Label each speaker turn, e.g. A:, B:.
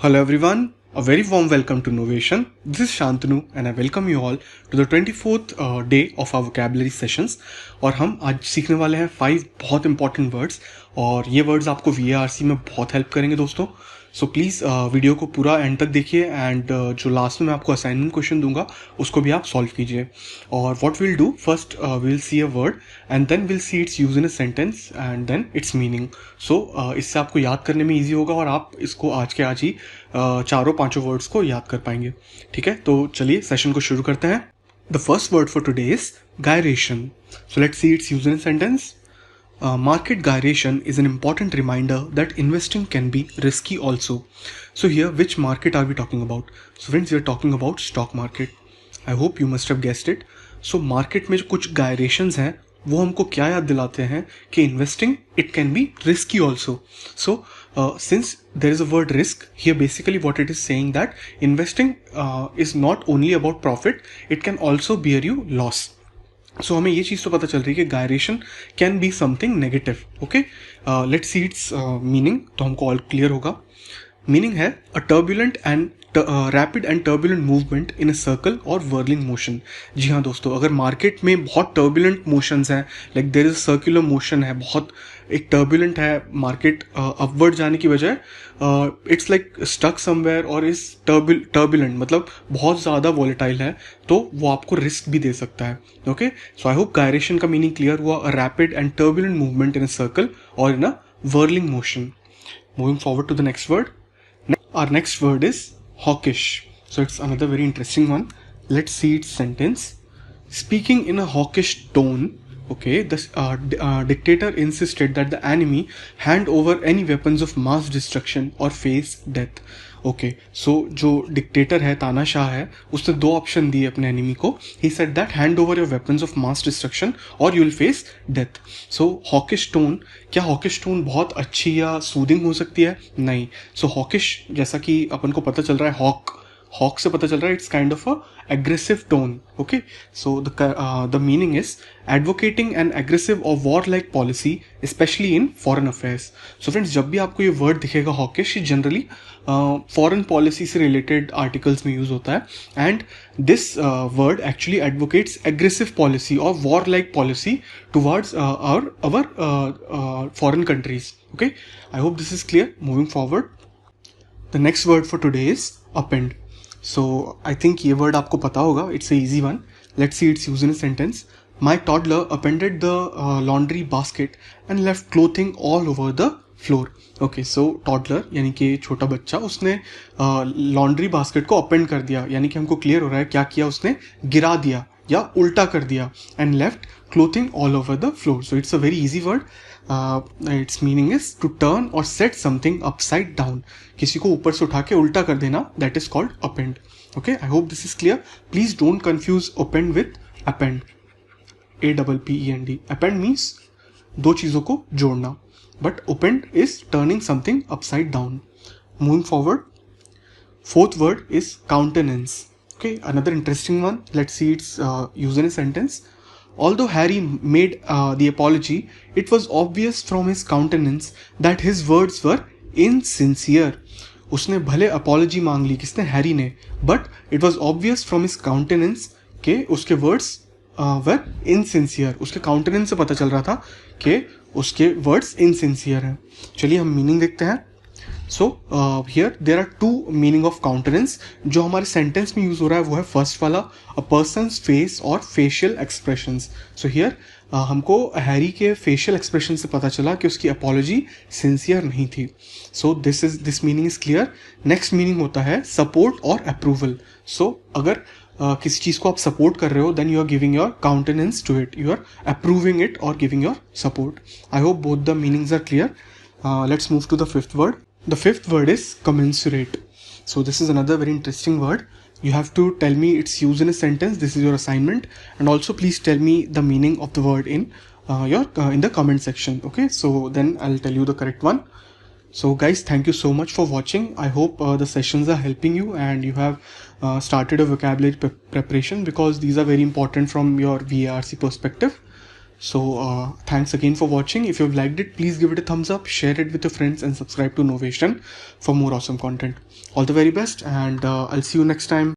A: Hello everyone, a very warm welcome to Novation. This is Shantanu and I welcome you all to the 24th day of our vocabulary sessions. और हम आज सीखने वाले हैं 5 बहुत important words और ये वर्ड्स आपको VARC में बहुत हेल्प करेंगे दोस्तों. सो प्लीज़ वीडियो को पूरा एंड तक देखिए एंड जो लास्ट में मैं आपको असाइनमेंट क्वेश्चन दूंगा उसको भी आप सॉल्व कीजिए. और what will do first will see a word and then will see its use in a sentence and then its meaning. So इससे आपको याद करने में ईजी होगा और आप इसको आज के आज ही चारों पांचों वर्ड्स को याद कर पाएंगे. ठीक है, तो चलिए सेशन को शुरू करते हैं. The first word for today is gyration. So let's see its use in a sentence. Market gyration is an important reminder that investing can be risky also. So here, which market are we talking about? So friends, we are talking about stock market. I hope you must have guessed it. So market में जो कुछ gyrations हैं वो हमको क्या याद दिलाते हैं कि investing it can be risky also. So since there is a word risk here, basically what it is saying that investing is not only about profit, it can also bear you loss. सो हमें ये चीज़ तो पता चल रही है कि gyration can be something negative. Okay, let's see its meaning, तो हमको ऑल क्लियर होगा. मीनिंग है a turbulent and rapid and turbulent movement in a circle और वर्लिंग मोशन. जी हाँ दोस्तों, अगर मार्केट में बहुत टर्बुलेंट मोशंस हैं, like there is circular motion है, बहुत एक टर्बुलेंट है मार्केट अपवर्ड जाने की बजाय, इट्स लाइक स्टक समवेयर और इज टर्बुलेंट मतलब बहुत ज़्यादा वॉलेटाइल है, तो वो आपको रिस्क भी दे सकता है. Okay, so I hope gyration का मीनिंग क्लियर हुआ. A rapid and turbulent movement in a circle और in a whirling motion. Moving forward to the next word. Our next word is hawkish. So it's another very interesting one. Let's see its sentence. Speaking in a hawkish tone, okay, the dictator insisted that the enemy hand over any weapons of mass destruction or face death. Okay, so जो dictator है, तानाशाह है, उसने दो option दिए अपने enemy को. He said that hand over your weapons of mass destruction और you will face death. So hawkish tone, क्या हॉकिश टोन बहुत अच्छी या सूदिंग हो सकती है? नहीं. सो हॉकिश, जैसा कि अपन को पता चल रहा है, हॉक से पता चल रहा है, it's kind of a aggressive tone. Okay, so the meaning is advocating an aggressive or warlike policy, especially in foreign affairs. So friends, जब भी आपको ये word दिखेगा hawkish, जनरली foreign policy से related articles में use होता है. And this word actually advocates aggressive policy or warlike policy towards our foreign countries. Okay, I hope this is clear. Moving forward, the next word for today is append. So I think ये word आपको पता होगा. It's a easy one. Let's see its use in a sentence. My toddler appended the laundry basket and left clothing all over the floor. Okay, so toddler यानी कि छोटा बच्चा, उसने laundry basket को append कर दिया, यानी कि हमको clear हो रहा है क्या किया उसने, गिरा दिया या उल्टा कर दिया. and left clothing all over the floor. So it's a very easy word. Its meaning is to turn or set something upside down. किसी को ऊपर से उठा के उल्टा कर देना, that is called append. Okay, I hope this is clear. Please don't confuse append with append. APPEND. Append means दो चीज़ों को जोड़ना, but append is turning something upside down. Moving forward, fourth word is countenance. Okay, another interesting one. Let's see its use in a sentence. Although Harry made the apology, it was obvious from his countenance that his words were insincere. उसने भले apology मांग ली, किसने? Harry ने, but it was obvious from his countenance कि उसके words were insincere. उसके countenance से पता चल रहा था कि उसके words insincere हैं. चलिए हम meaning देखते हैं. So here there are two meaning of countenance. जो हमारे sentence में use हो रहा है वो है first वाला, a person's face or facial expressions. So here हमको हैरी के facial expression से पता चला कि उसकी apology sincere नहीं थी. So this meaning is clear. Next meaning होता है support और approval. So अगर किसी चीज़ को आप support कर रहे हो, then you are giving your countenance to it. You are approving it or giving your support. I hope both the meanings are clear. Let's move to the fifth word. The fifth word is commensurate. So this is another very interesting word. You have to tell me its use in a sentence. This is your assignment, and also please tell me the meaning of the word in in the comment section. Okay, so then I'll tell you the correct one. So guys, thank you so much for watching. I hope the sessions are helping you and you have started a vocabulary preparation, because these are very important from your VARC perspective. So thanks again for watching. If you've liked it, please give it a thumbs up, share it with your friends, and subscribe to Novation for more awesome content. All the very best, and I'll see you next time.